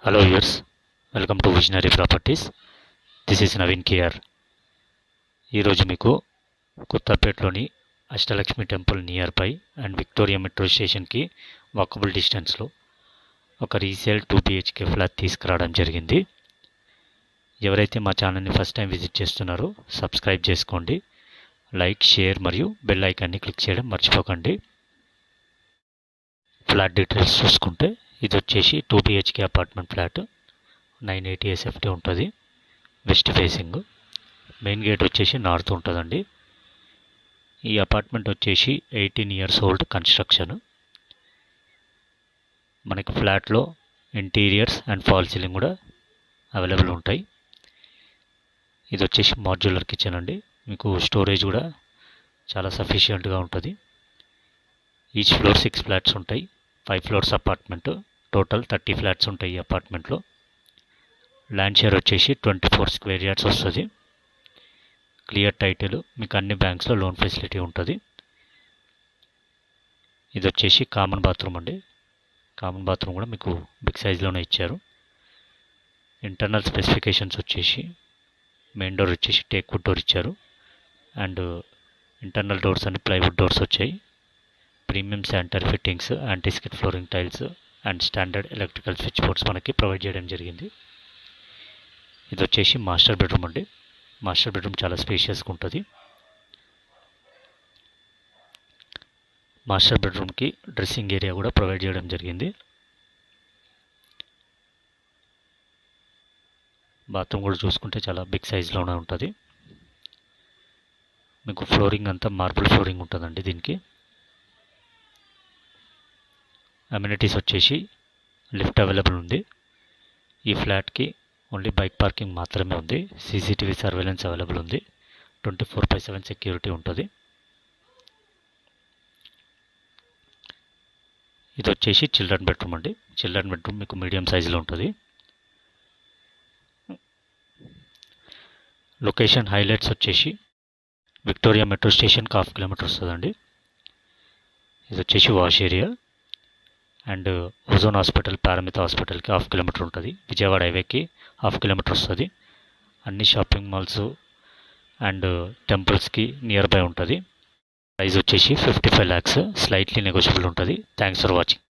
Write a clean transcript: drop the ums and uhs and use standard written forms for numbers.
Hello viewers, welcome to visionary properties. This is Naveen KR. ఈరోజు మీకు కొత్తపేటలోని Ashtalakshmi temple nearby and Victoria metro స్టేషన్కి వాకబుల్ డిస్టెన్స్లో ఒక రీసేల్ 2 BHK ఫ్లాట్ తీసుకురావడం జరిగింది. ఎవరైతే మా ఛానల్ని ఫస్ట్ టైం విజిట్ చేస్తున్నారో సబ్స్క్రైబ్ చేసుకోండి, లైక్, షేర్ మరియు బెల్ ఐకాన్ని క్లిక్ చేయడం మర్చిపోకండి. ఫ్లాట్ డీటెయిల్స్ చూసుకుంటే ఇది వచ్చేసి 2 BHK అపార్ట్మెంట్ ఫ్లాట్, 980 SFT ఉంటుంది. వెస్ట్ ఫేసింగ్, మెయిన్ గేట్ వచ్చేసి నార్త్ ఉంటుందండి. ఈ అపార్ట్మెంట్ వచ్చేసి 18 ఇయర్స్ ఓల్డ్ కన్స్ట్రక్షన్. మనకి ఫ్లాట్లో ఇంటీరియర్స్ అండ్ ఫాల్ సీలింగ్ కూడా అవైలబుల్ ఉంటాయి. ఇది వచ్చేసి మాడ్యులర్ కిచెన్ అండి. మీకు స్టోరేజ్ కూడా చాలా సఫిషియెంట్గా ఉంటుంది. ఈచ్ ఫ్లోర్ 6 ఫ్లాట్స్ ఉంటాయి. 5 ఫ్లోర్స్ అపార్ట్మెంట్, టోటల్ 30 ఫ్లాట్స్ ఉంటాయి ఈ అపార్ట్మెంట్లో. ల్యాండ్ షేర్ వచ్చేసి 24 స్క్వేర్ యార్డ్స్ వస్తుంది. క్లియర్ టైటిల్, మీకు అన్ని బ్యాంక్స్లో లోన్ ఫెసిలిటీ ఉంటుంది. ఇది వచ్చేసి కామన్ బాత్రూమ్ అండి. కామన్ బాత్రూమ్ కూడా మీకు బిగ్ సైజ్లోనే ఇచ్చారు. ఇంటర్నల్ స్పెసిఫికేషన్స్ వచ్చేసి మెయిన్ డోర్ వచ్చేసి టేక్ వుడ్ డోర్ ఇచ్చారు అండ్ ఇంటర్నల్ డోర్స్ అన్ని ప్లైవుడ్ డోర్స్ వచ్చాయి. Premium sanitary fittings, anti skid flooring tiles and standard electrical switch boards మనకి ప్రొవైడ్ చేయడం జరిగింది. ఇది వచ్చేసి మాస్టర్ బెడ్రూమ్ అండి. మాస్టర్ బెడ్రూమ్ చాలా స్పేషియస్గా ఉంటుంది. మాస్టర్ బెడ్రూమ్కి డ్రెస్సింగ్ ఏరియా కూడా ప్రొవైడ్ చేయడం జరిగింది. బాత్రూమ్ కూడా చూసుకుంటే చాలా బిగ్ సైజ్లోనే ఉంటుంది. మీకు ఫ్లోరింగ్ అంతా మార్బుల్ ఫ్లోరింగ్ ఉంటుందండి. దీనికి అమ్యూనిటీస్ వచ్చేసి లిఫ్ట్ అవైలబుల్ ఉంది. ఈ ఫ్లాట్కి ఓన్లీ బైక్ పార్కింగ్ మాత్రమే ఉంది. CCTV సర్వేలెన్స్ అవైలబుల్ ఉంది. 24/7 సెక్యూరిటీ ఉంటుంది. ఇది వచ్చేసి చిల్డ్రన్ బెడ్రూమ్ అండి. చిల్డ్రన్ బెడ్రూమ్ మీకు మీడియం సైజులో ఉంటుంది. లొకేషన్ హైలైట్స్ వచ్చేసి విక్టోరియా మెట్రో స్టేషన్కి 1/2 కిలోమీటర్ వస్తుందండి. ఇది వచ్చేసి wash area and Ozone hospital, Paramita హాస్పిటల్కి 1/2 కిలోమీటర్ ఉంటుంది. విజయవాడ హైవేకి 1/2 కిలోమీటర్ వస్తుంది. అన్ని షాపింగ్ మాల్స్ అండ్ టెంపుల్స్కి నియర్ బై ఉంటుంది. ప్రైస్ వచ్చేసి 55 lakhs, స్లైట్లీ నెగోషియబుల్ ఉంటుంది. Thanks for watching.